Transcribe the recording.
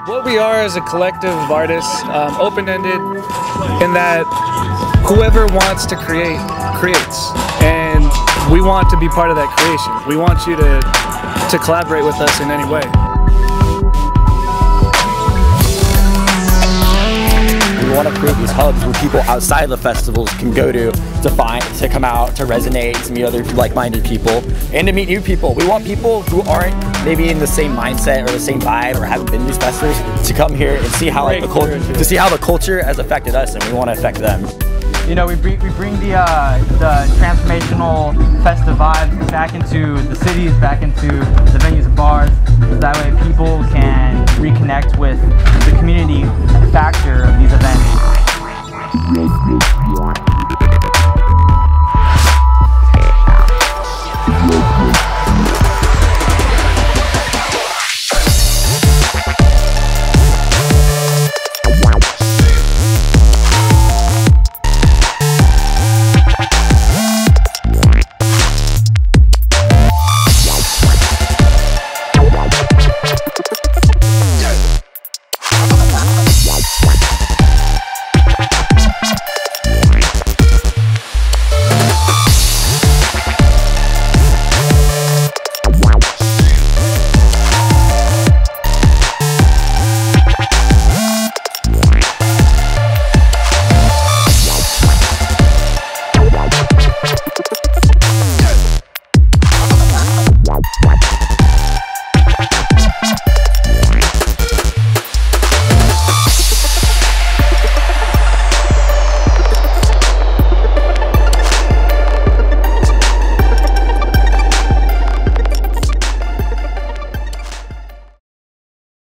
What we are is a collective of artists, open-ended, in that whoever wants to create, creates. And we want to be part of that creation. We want you to collaborate with us in any way. We want to create these hubs where people outside of the festivals can go to come out, to resonate, to meet other like-minded people, and to meet new people. We want people who aren't maybe in the same mindset or the same vibe or haven't been to these festivals to come here and see how the culture has affected us, and we want to affect them. You know, we bring the transformational festive vibes back into the cities, back into the venues and bars. So that way people can reconnect with the community factor of these events.